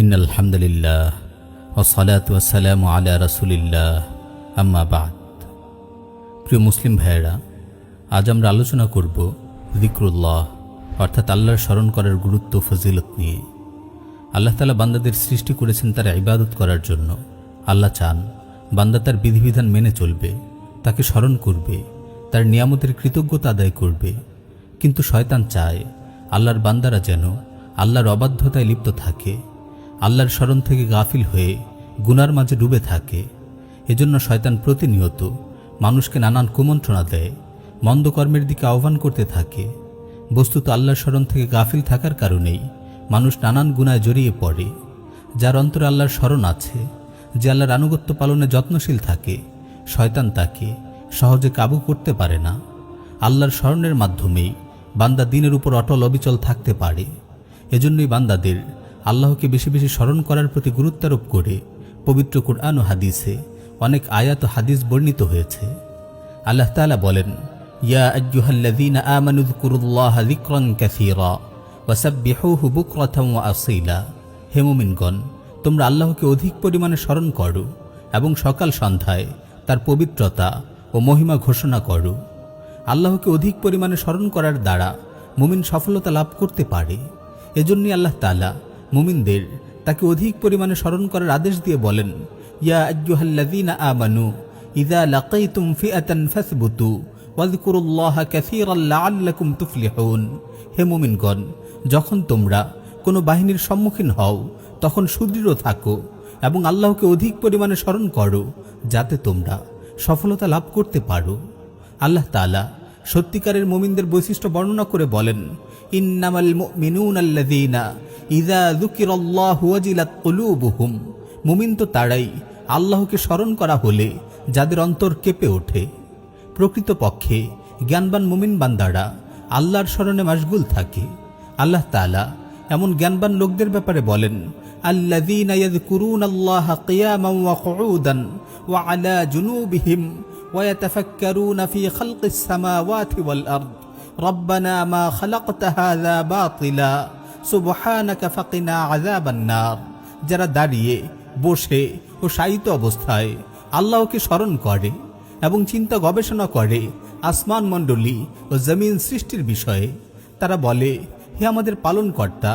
ইন্নাল হামদুলিল্লাহ ওয়াসসালাতু ওয়াসসালামু আলা রাসূলিল্লাহ আম্মা বাদ। প্রিয় মুসলিম ভাইয়েরা, আজ আমরা আলোচনা করব যিকরুল্লাহ অর্থাৎ আল্লাহর স্মরণ করার গুরুত্ব ফজিলত নিয়ে। আল্লাহ তাআলা বান্দাদের সৃষ্টি করেছেন তার ইবাদত করার জন্য। আল্লাহ চান বান্দা তার বিধিবিধান মেনে চলবে, তাকে স্মরণ করবে, তার নিয়ামতের কৃতজ্ঞতা আদায় করবে। কিন্তু শয়তান চায় আল্লাহর বান্দারা যেন আল্লাহর অবাধ্যতায় লিপ্ত থাকে, আল্লাহর স্মরণ থেকে গাফিল হয়ে গুনার মাঝে ডুবে থাকে। এজন্য শয়তান প্রতিনিয়ত মানুষকে নানান কুমন্ত্রণা দেয়, মন্দ কর্মের দিকে আহ্বান করতে থাকে। বস্তুত আল্লাহর স্মরণ থেকে গাফিল থাকার কারণেই মানুষ নানান গুনায় জড়িয়ে পড়ে। যার অন্তরে আল্লাহর স্মরণ আছে, যে আল্লাহর আনুগত্য পালনে যত্নশীল থাকে, শয়তান তাকে সহজে কাবু করতে পারে না। আল্লাহর স্মরণের মাধ্যমেই বান্দা দিনের উপর অটল অবিচল থাকতে পারে। এজন্যই বান্দাদের আল্লাহকে বেশি বেশি স্মরণ করার প্রতি গুরুত্বারোপ করে পবিত্র কুরআন ও হাদিসে অনেক আয়াত ও হাদিস বর্ণিত হয়েছে। আল্লাহ তাআলা বলেন, ইয়া আইয়ুহাল্লাযীনা আমানু যকুরুল্লাহা যিকরান কাসীরা ওয়াসাব্বিহুহু বুকরাতান ওয়া আসীলা। হে মুমিনগণ, তোমরা আল্লাহকে অধিক পরিমাণে স্মরণ করো এবং সকাল সন্ধ্যায় তার পবিত্রতা ও মহিমা ঘোষণা করো। আল্লাহকে অধিক পরিমাণে স্মরণ করার দ্বারা মুমিন সফলতা লাভ করতে পারে। এজন্যই আল্লাহ তাআলা মুমিনদের তাকে অধিক পরিমাণে স্মরণ করার আদেশ দিয়ে বলেন, ইয়া আইয়ুহাল্লাযীনা আমানু ইযা লাকাইতুম ফিআতান ফাসবুতু ওয়াযকুরুল্লাহা কাসীরান লাআল্লাকুম তুফলিহুন। হে মুমিনগণ, যখন তোমরা কোনো বাহিনীর সম্মুখীন হও তখন সুদৃঢ় থাকো এবং আল্লাহকে অধিক পরিমাণে স্মরণ করো, যাতে তোমরা সফলতা লাভ করতে পারো। আল্লাহ তাআলা সত্যিকারের মুমিনদের বৈশিষ্ট্য বর্ণনা করে বলেন, ইন্নামাল মুমিনুনাল্লাযীনা ইযা যুকিরাল্লাহু ওয়াজিলাত কুলুবুহুম। মুমিন তো তারাই আল্লাহকে স্মরণ করা হলে যাদের অন্তর কেঁপে ওঠে। প্রকৃতপক্ষে জ্ঞানবান মুমিন বান্দারা আল্লাহর স্মরণে মাশগুল থাকে। আল্লাহ তাআলা এমন জ্ঞানবান লোকদের ব্যাপারে বলেন, আল্লাযীনা ইয়াযকুরুনাল্লাহা কিয়ামান ওয়া কুউদান ওয়া আলা জুনুবিহিম ওয়া ইয়াতাফাক্কারুনা ফি খালকিস সামাওয়াতি ওয়াল আরদ রব্বানা মা খালাকতা হাযা বাতিলা সুবহানাকা ফাকিনা আযাবান নার। যারা দাঁড়িয়ে, বসে ও শায়িত অবস্থায় আল্লাহকে স্মরণ করে এবং চিন্তা গবেষণা করে আসমান মণ্ডলী ও জমিন সৃষ্টির বিষয়ে, তারা বলে, হে আমাদের পালনকর্তা,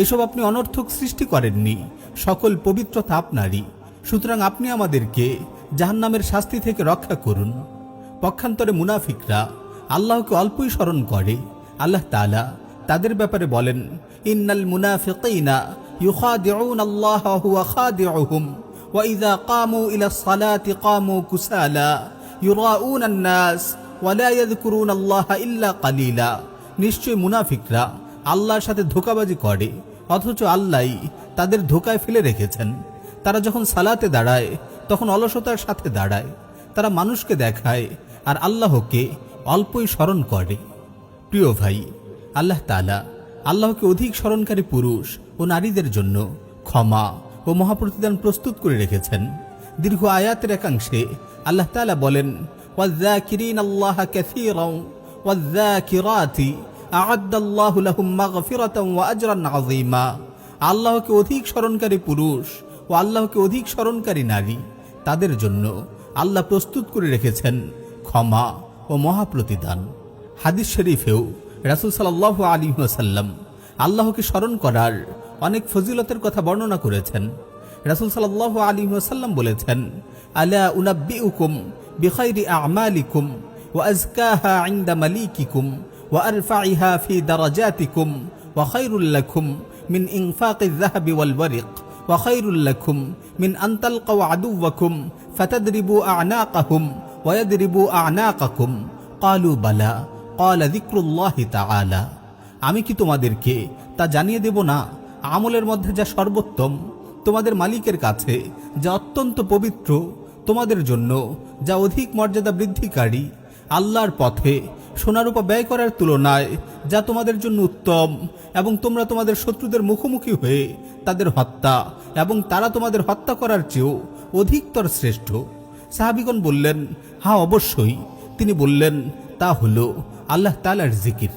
এসব আপনি অনর্থক সৃষ্টি করেননি, সকল পবিত্রতা আপনারই। সুতরাং আপনি আমাদেরকে জাহান্নামের শাস্তি থেকে রক্ষা করুন। পক্ষান্তরে মুনাফিকরা আল্লাহকে অল্পই স্মরণ করে। আল্লাহ তাআলা তাদের ব্যাপারে বলেন, ইন্নাল মুনাফিকিনা ইউখাদিউনাল্লাহা ওয়া হুয়া খাদিউহুম ওয়া ইযা কামু ইলাস সালাতি কামু কুসালা ইউরাউনান নাস ওয়া লা ইয়াযকুরুনাল্লাহা ইল্লা কালিলা। নিশ্চয় মুনাফিকরা আল্লাহর সাথে ধোঁকাবাজি করে, অথচ আল্লাহই তাদের ধোঁকায় ফেলে রেখেছেন। তারা যখন সালাতে দাঁড়ায় তখন অলসতার সাথে দাঁড়ায়। তারা মানুষকে দেখায় আর আল্লাহকে অল্পই স্মরণ করে। প্রিয় ভাই, আল্লাহ তাআলা আল্লাহকে অধিক স্মরণকারী পুরুষ ও নারীদের জন্য ক্ষমা ও মহাপ্রতিদান প্রস্তুত করে রেখেছেন। দীর্ঘ আয়াতের একাংশে আল্লাহ তাআলা বলেন, ওয়ায-যাকিরিনাল্লাহা কাসীরান ওয়ায-যাকিরাতি আ'আদ্দাল্লাহু লাহুম মাগফিরাতান ওয়া আজরান আযীমা। আল্লাহকে অধিক স্মরণকারী পুরুষ ও আল্লাহকে অধিক স্মরণকারী নারী, তাদের জন্য আল্লাহ প্রস্তুত করে রেখেছেন ক্ষমা ও মহাপ্রতিদান। হাদিস শরীফেও রাসূল সাল্লাল্লাহু আলাইহি ওয়াসাল্লাম আল্লাহকে স্মরণ করার অনেক ফজিলতের কথা বর্ণনা করেছেন। রাসূল সাল্লাল্লাহু আলাইহি ওয়াসাল্লাম বলেছেন, আলা উনাব্বিউকুম বিখাইরি আ'মালিকুম ওয়া আযকাহা 'ইনদা মালিকিকুম ওয়া আরফা'iহা ফি দারাজাতিকুম ওয়া খায়রুল লাকুম মিন ইনফাকিয যাহাবি ওয়াল ওয়ারিক ওয়া খায়রুল লাকুম মিন আন তালকাউ আদুওয়াকুম ফাতাদরিবু আ'নাকাহুম ওয়া ইয়াদরিবু আ'নাকাকুম। ক্বালু বালা ক্বালা যিকরুল্লাহি তাআলা। আমি কি তোমাদেরকে তা জানিয়ে দেব না, আমলের মধ্যে যা সর্বোত্তম, তোমাদের মালিকের কাছে যা অত্যন্ত পবিত্র, তোমাদের জন্য যা অধিক মর্যাদা বৃদ্ধিকারী, আল্লাহর পথে সোনারূপা ব্যয় করার তুলনায় যা তোমাদের জন্য উত্তম, এবং তোমরা তোমাদের শত্রুদের মুখোমুখি হয়ে তাদের হত্যা এবং তারা তোমাদের হত্যা করার চেয়েও অধিকতর শ্রেষ্ঠ। সাহাবীগণ বললেন, হ্যাঁ অবশ্যই। তিনি বললেন, তা হলো আল্লাহ তাআলার জিকির।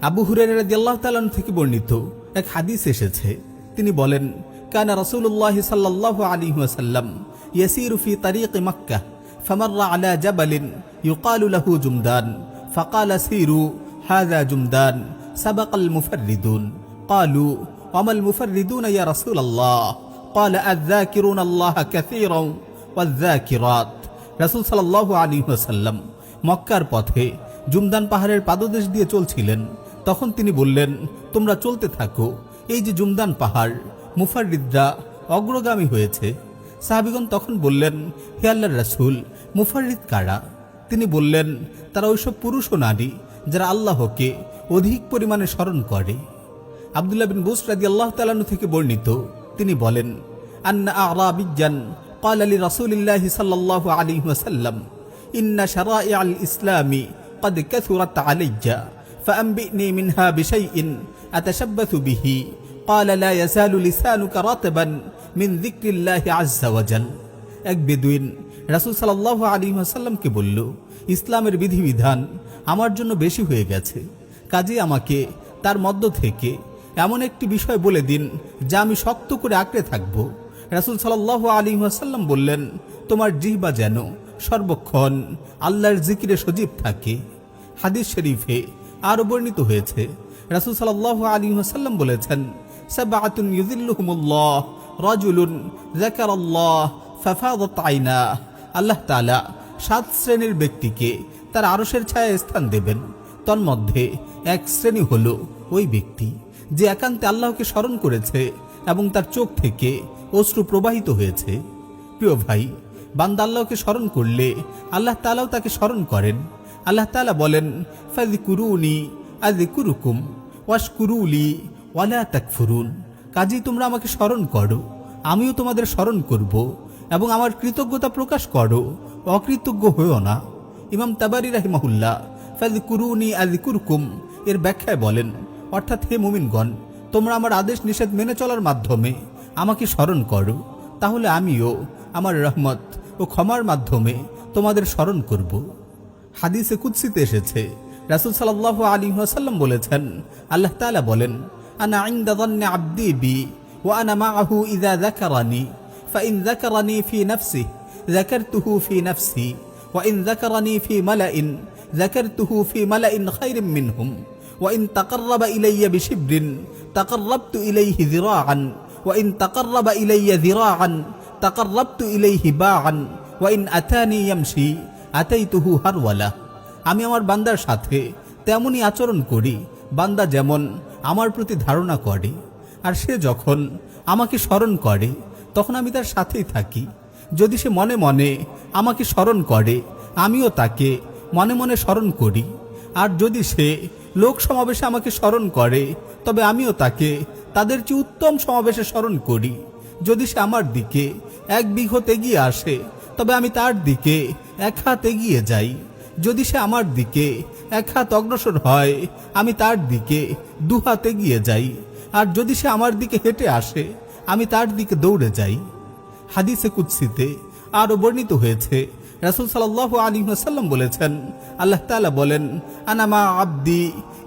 আবু হুরায়রা রাদিয়াল্লাহু তাআলা থেকে বর্ণিত এক হাদিস এসেছে, তিনি বলেন, كان رسول الله صلى الله عليه وسلم يسير في طريق مكة فمر على جبل يقال له جمدان فقال سيروا هذا جمدان سبق المفردون قالوا وما المفردون يا رسول الله قال الذاكرون الله كثيرا والذاكرات রাসূল সাল্লাল্লাহু আলাইহি ওয়াসাল্লাম মক্কার পথে জুমদান পাহাড়ের পাদদেশ দিয়ে চলছিলেন। তখন তিনি বললেন, তোমরা চলতে থাকো, এই যে জুমদান পাহাড়, মুফাররিদরা অগ্রগামী হয়েছে। সাহাবীগণ তখন বললেন, হে আল্লাহর রাসূল, মুফাররিদ কারা? তিনি বললেন, তারা ওইসব পুরুষ ও নারী যারা আল্লাহকে অধিক পরিমাণে স্মরণ করে। আব্দুল্লাহ বিন বুস রাদিয়াল্লাহু তাআলা আনহু থেকে বর্ণিত, তিনি বলেন, আন্না আ'রাবিয়্যান قال لرسول الله صلى الله عليه وسلم إن شرائع الإسلام قد كثرت علي فأنبئني منها بشيء أتشبث به قال لا يزال لسانك رطبا من ذكر الله عز وجل এক বেদুইন রাসূল সাল্লাল্লাহু আলাইহি ওয়াসাল্লামকে বলল, ইসলামের বিধিবিধান আমার জন্য বেশি হয়ে গেছে, কাজে আমাকে তার মধ্য থেকে এমন একটি বিষয় বলে দিন যা আমি শক্ত করে আঁকড়ে থাকব। রাসূল সাল্লাল্লাহু আলাইহি ওয়াসাল্লাম বললেন, তোমার জিহ্বা যেন সর্বক্ষণ আল্লাহর জিকিরে সজীব থাকে। হাদিস শরীফে আরো বর্ণিত হয়েছে, রাসূল সাল্লাল্লাহু আলাইহি ওয়াসাল্লাম বলেছেন, সাবআতুন ইউযিল্লুহুমুল্লাহ রাজুলুন যাকারাল্লাহ ফাফাদাত আইনা। আল্লাহ তাআলা 7 শ্রেণীর ব্যক্তিকে তার আরশের ছায়ায় স্থান দেবেন। তন্মধ্যে এক শ্রেণী হলো ওই ব্যক্তি যে একান্তে আল্লাহকে স্মরণ করেছে এবং তার চোখ থেকে অশ্রু প্রবাহিত হয়েছে। প্রিয় ভাই, বান্দা আল্লাহকে স্মরণ করলে আল্লাহ তাআলাও তাকে স্মরণ করেন। আল্লাহ তাআলা বলেন, ফাযকুরুনি আযকুরুকুম ওয়াশকুরুলি ওয়ালা তাকফুরুন। কাজেই তোমরা আমাকে স্মরণ করো, আমিও তোমাদের স্মরণ করব, এবং আমার কৃতজ্ঞতা প্রকাশ করো, অকৃতজ্ঞ হইও না। ইমাম তাবারি রাহিমাহুল্লাহ ফাযকুরুনি আযকুরকুম এর ব্যাখ্যায় বলেন, অর্থাৎ হে মুমিনগণ, তোমরা আমার আদেশ নিষেধ মেনে চলার মাধ্যমে আমাকে স্মরণ করো, তাহলে আমিও আমার রহমত ও ক্ষমার মাধ্যমে তোমাদের স্মরণ করব। হাদিসে কুদসিতে এসেছে, রাসূল সাল্লাল্লাহু আলাইহি ওয়াসাল্লাম বলেছেন, আল্লাহ তাআলা বলেন, আনা ইনদা যান্নি আবদি বি ওয়া আনা মাআহু ইযা যাকারানি ফাইন যাকারানি ফি নাফসিহি যাকারতুহু ফি নাফসি ওয়া ইন যাকারানি ফি মালাইন যাকারতুহু ফি মালাইন খায়রিম মিনহুম ওয়া ইন তাকাররাবা ইলাইয়া বিশিবরিন তাকাররাবতু ইলাইহি যিরাআন وإن تقرب إلي ذراعا تقربت إليه باعا وإن أتاني يمشي أتيته هرولا। আমি আমার বান্দার সাথে তেমনই আচরণ করি বান্দা যেমন আমার প্রতি ধারণা করে, আর সে যখন আমাকে স্মরণ করে তখন আমি তার সাথেই থাকি। যদি সে মনে মনে আমাকে স্মরণ করে আমিও তাকে মনে মনে স্মরণ করি, আর যদি সে লোক সমাবেশে আমাকে স্মরণ করে তবে আমিও তাকে তাদের চেয়ে উত্তম সমাবেশে স্মরণ করি। যদি সে আমার দিকে 1 বিঘত এগিয়ে আসে তবে আমি তার দিকে 1 হাত এগিয়ে যাই। যদি সে আমার দিকে 1 হাত অগ্রসর হয় আমি তার দিকে 2 হাত এগিয়ে যাই, আর যদি সে আমার দিকে হেঁটে আসে আমি তার দিকে দৌড়ে যাই। হাদিসে কুদসিতে আরো বর্ণিত হয়েছে, রাসূল সাল্লাল্লাহু আলাইহি ওয়াসাল্লাম বলেছেন, আল্লাহ তাআলা বলেন, আনা মা আবদি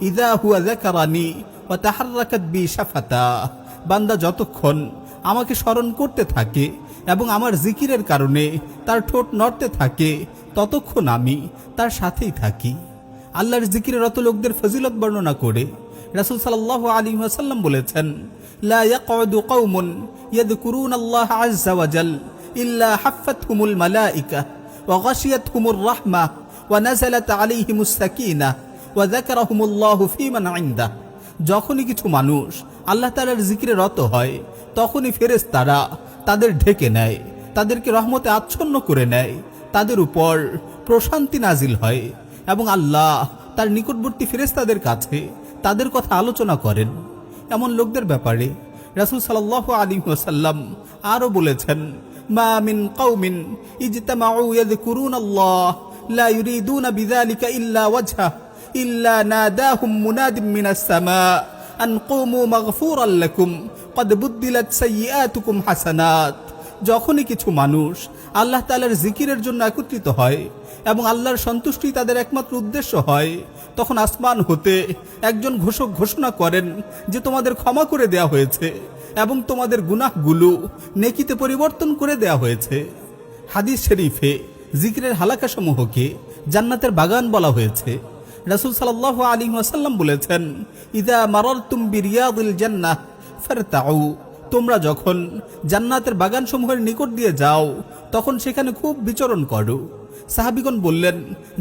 ইযা হুয়া যাকারানি ওয়া তাহাররাকাত বি শাফাতা। বান্দা যতক্ষণ আমাকে স্মরণ করতে থাকে এবং আমার জিকিরের কারণে তার ঠোঁট নড়তে থাকে ততক্ষণ আমি তার সাথেই থাকি। আল্লাহর জিকিরে রত লোকদের ফজিলত বর্ণনা করে রাসূল সাল্লাল্লাহু আলাইহি ওয়াসাল্লাম বলেছেন, লা ইয়াকউদু কওমুন ইয়াযকুরুনাল্লাহ আযজা ওয়া জাল ইল্লা হাফফাতহুমুল মালায়েকা ওয়া গাশিয়াতহুমুর রাহমাহ ওয়া নাযালাত আলাইহিমুস সাকিনাহ ওয়া যাকারাহুমুল্লাহু ফীমান ইনদাহ। যখনই কিছু মানুষ আল্লাহ তাআলার জিকিরে রত হয় তখনই ফেরেশতারা তাদের ঢেকে নেয়, তাদেরকে রহমতে আচ্ছন্ন করে নেয়, তাদের উপর প্রশান্তি নাজিল হয় এবং আল্লাহ তার নিকটবর্তী ফেরেশতাদের কাছে তাদের কথা আলোচনা করেন। এমন লোকদের ব্যাপারে রাসূল সাল্লাল্লাহু আলাইহি ওয়াসাল্লাম আরো বলেছেন, মা মিন কওমিন ইজতামাউ ইয়াযকুরুনাল্লাহ লা ইউরিদুনা বিযালিকা ইল্লা ওয়াজহা ইল্লা নাদাহুম মুনাদিম মিনাস সামা আন কুমু মাগফুরান লাকুম কদ বুদ্দিলাত সাইয়্যাতুকুম হাসানাত। যখনই কিছু মানুষ আল্লাহ তাআলার জিকিরের জন্য একত্রিত হয় এবং আল্লাহর সন্তুষ্টি তাদের একমাত্র উদ্দেশ্য হয়, তখন আসমান হতে একজন ঘোষক ঘোষণা করেন যে তোমাদের ক্ষমা করে দেয়া হয়েছে এবং তোমাদের গুনাহগুলো নেকিতে পরিবর্তন করে দেয়া হয়েছে। হাদিস শরীফে জিকিরের হালাকাসমূহকে জান্নাতের বাগান বলা হয়েছে। রাসূল সাল্লাল্লাহু আলাইহি ওয়াসাল্লাম বলেছেন, ইযা মারারতুম বিরিয়াদিল জান্নাহ ফারতাউ, তোমরা যখন জান্নাতের বাগানসমূহের নিকট দিয়ে যাও তখন সেখানে খুব বিচরণ করো। সাহাবীগণ বললেন,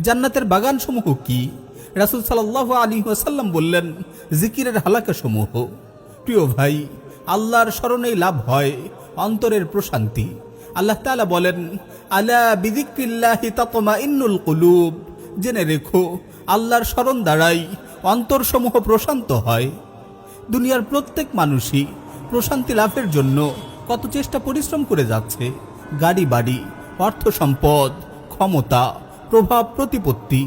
জান্নাতের বাগানসমূহ কি? রাসূল সাল্লাল্লাহু আলাইহি ওয়াসাল্লাম বললেন, জিকিরের হালাকাসমূহ। প্রিয় ভাই, আল্লাহর স্মরণেই লাভ হয় অন্তরের প্রশান্তি। আল্লাহ তাআলা বলেন, আলা বিযিকরিল্লাহি তাতমাইন্নুল কুলুব, জেনে রেখো আল্লাহর স্মরণ দ্বারাই অন্তরসমূহ প্রশান্ত হয়। দুনিয়ার প্রত্যেক মানুষই প্রশান্তি লাভের জন্য কত চেষ্টা পরিশ্রম করে যাচ্ছে। গাড়ি বাড়ি, অর্থ সম্পদ, ক্ষমতা, প্রভাব প্রতিপত্তি,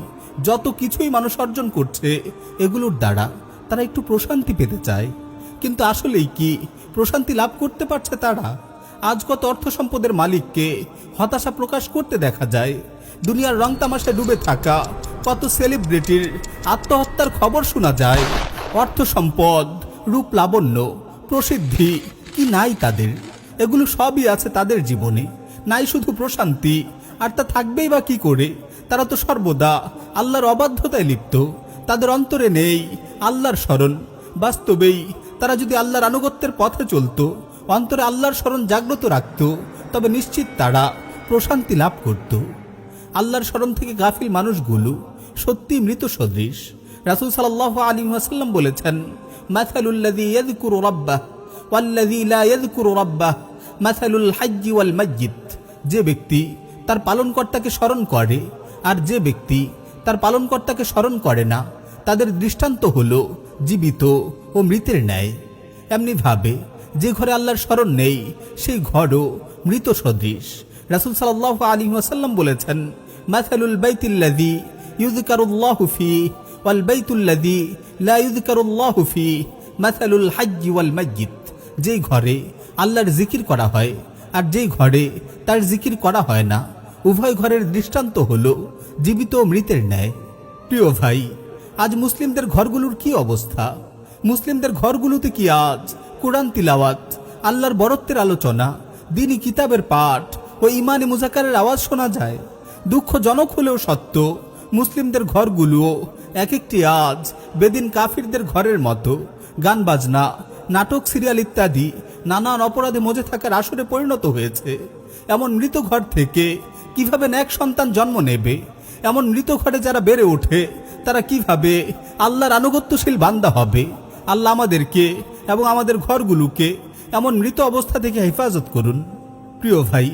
যত কিছুই মানুষ অর্জন করছে, এগুলোর দ্বারা তারা একটু প্রশান্তি পেতে চায়। কিন্তু আসলেই কি প্রশান্তি লাভ করতে পারছে তারা? আজ কত অর্থ সম্পদের মালিককে হতাশা প্রকাশ করতে দেখা যায়। দুনিয়ার রং তামাশায় ডুবে থাকা কত সেলিব্রিটির আত্মহত্যার খবর শোনা যায়। অর্থ সম্পদ, রূপ লাবণ্য, প্রসিদ্ধি কি নাই তাদের? এগুলো সবই আছে তাদের জীবনে, নাই শুধু প্রশান্তি। আর তা থাকবেই বা কি করে? তারা তো সর্বদা আল্লাহর অবাধ্যতায় লিপ্ত। তাদের অন্তরে নেই আল্লাহর স্মরণ। বাস্তবেই তারা যদি আল্লাহর আনুগত্যের পথে চলতো, অন্তরে আল্লাহর স্মরণ জাগ্রত রাখত, তবে নিশ্চিত তারা প্রশান্তি লাভ করত। আল্লাহর স্মরণ থেকে গাফিল মানুষগুলো সত্যি মৃত সদৃশ। রাসূল সাল্লাল্লাহু আলাইহি ওয়াসাল্লাম বলেছেন, মাসালুল্লাযী ইয়াযকুরু রাব্বাহ ওয়াল্লাযী লা ইয়াযকুরু রাব্বাহ মাসালুল হাজ্জি ওয়াল মাইয়িত, যে ব্যক্তি তার পালনকর্তাকে স্মরণ করে আর যে ব্যক্তি তার পালনকর্তাকে স্মরণ করে না, তাদের দৃষ্টান্ত হলো জীবিত ও মৃতের ন্যায়। এমনি ভাবে যে ঘরে আল্লাহর স্মরণ নেই সেই ঘরও মৃত সদৃশ। রাসূল সাল্লাল্লাহু আলাইহি ওয়াসাল্লাম বলেছেন, মাসালুল বাইতিল্লাযী ইউযকারুল্লাহু ফীহি ওয়াল বাইতুল্লাযী লা ইউযকারুল্লাহু ফীহি মাসালুল হাজ্জি ওয়াল মাইয়িত, যেই ঘরে আল্লাহর জিকির করা হয় আর যেই ঘরে তার জিকির করা হয় না, উভয় ঘরের দৃষ্টান্ত হলো জীবিত ও মৃতের ন্যায়। প্রিয় ভাই, আজ মুসলিমদের ঘরগুলোর কি অবস্থা? মুসলিমদের ঘরগুলোতে কি আজ কোরআন তিলাওয়াত, আল্লাহর বরত্বের আলোচনা, দ্বীনি কিতাবের পাঠ ও ইমানি মুজাকারের আওয়াজ শোনা যায়? দুঃখজনক হলেও সত্য, মুসলিমদের ঘরগুলোও এক একটি আজ বেদিন কাফিরদের ঘরের মতো গান বাজনা, নাটক, সিরিয়াল ইত্যাদি নানান অপরাধে মজে থাকার আসরে পরিণত হয়েছে। এমন মৃত ঘর থেকে কিভাবে নেক সন্তান জন্ম নেবে? এমন মৃত ঘরে যারা বেড়ে ওঠে তারা কিভাবে আল্লাহর আনুগত্যশীল বান্দা হবে? আল্লাহ আমাদেরকে এবং আমাদের ঘরগুলোকে এমন মৃত অবস্থা থেকে হেফাজত করুন। প্রিয় ভাই,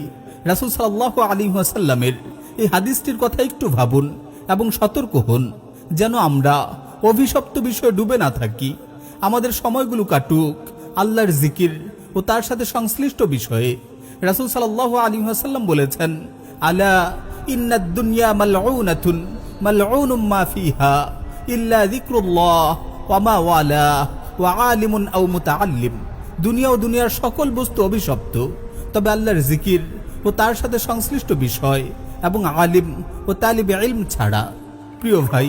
রাসূল সাল্লাল্লাহু আলাইহি ওয়াসাল্লামের এই হাদিসটির কথা একটু ভাবুন এবং সতর্ক হন, যেন আমরা অভিশপ্ত বিষয়ে ডুবে না থাকি। আমাদের সময়গুলো কাটুক আল্লাহর জিকির ও তার সাথে সংশ্লিষ্ট বিষয়ে। রাসূল সাল্লাল্লাহু আলাইহি ওয়াসাল্লাম বলেছেন, আলা ইন্নাদ দুনিয়া মালউনাতুন মালউনুম মা ফিহা ইল্লা যিকরুল্লাহ ওয়া মা ওয়ালা ওয়া আলিমুন আও মুতাআল্লিম, দুনিয়া ও দুনিয়ার সকল বস্তু অভিশপ্ত, তবে আল্লাহর জিকির ও তার সাথে সংশ্লিষ্ট বিষয় এবং আলিম ও তালিবে ইলম ছাড়া। প্রিয় ভাই,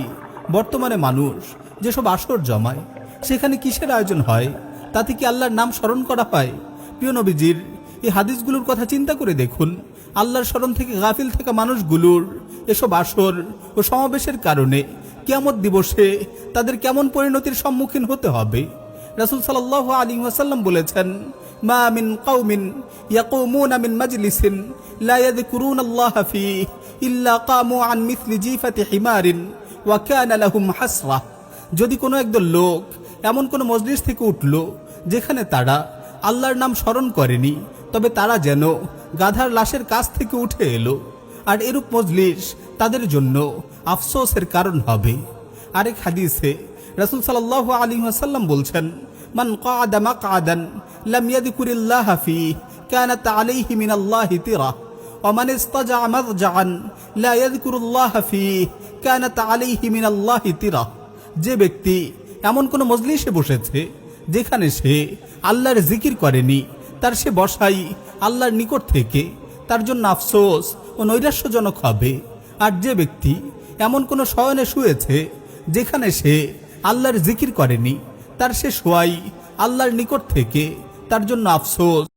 বর্তমানে মানুষ যেসব আসর জমায় সেখানে কিসের আয়োজন হয়? তাতে কি আল্লাহর নাম স্মরণ করা হয়? প্রিয় নবীজির এই হাদিসগুলোর কথা চিন্তা করে দেখুন। আল্লাহর স্মরণ থেকে গাফিল থাকা মানুষগুলোর এসব আসর ও সমাবেশের কারণে কিয়ামত দিবসে তাদের কেমন পরিণতির সম্মুখীন হতে হবে? রাসূল সাল্লাল্লাহু আলাইহি ওয়াসাল্লাম বলেছেন, মা মিন কওমিন ইয়াকুমুনা মিন মাজলিসিন লা ইয়াযকুরুনাল্লাহা ফীহি ইল্লা কামু আন মিসলি জিফাতি হিমারিন ওয়া কানা লাহুম হাসরা, যদি কোনো একদল লোক এমন কোনো মজলিস থেকে উঠল যেখানে তারা আল্লাহর নাম স্মরণ করেনি, তবে তারা যেন গাধার লাশের কাছ থেকে উঠে এলো, আর এরূপ মজলিস তাদের জন্য আফসোসের কারণ হবে। আরেক হাদিসে রাসূল সাল্লাল্লাহু আলাইহি ওয়াসাল্লাম বলছেন, মান ক্বাদা মাকআদান লাম ইয়াযকুরিল্লাহা ফীহি কানাত আলাইহি মিনাল্লাহি তিরা ওয়া মান ইসতাজা মারজাআন লা ইয়াযকুরুল্লাহা ফীহি কানাত আলাইহি মিনাল্লাহি তিরা, যে ব্যক্তি এমন কোন মজলিসে বসেছে যেখানে সে আল্লাহর জিকির করেনি, তার সে বসাই আল্লাহর নিকট থেকে তার জন্য আফসোস ও নৈরাশ্যজনক হবে। আর যে ব্যক্তি এমন কোনো শয়নে শুয়েছে যেখানে সে আল্লাহর জিকির করেনি, তার সে শোয়াই আল্লাহর নিকট থেকে তার জন্য আফসোস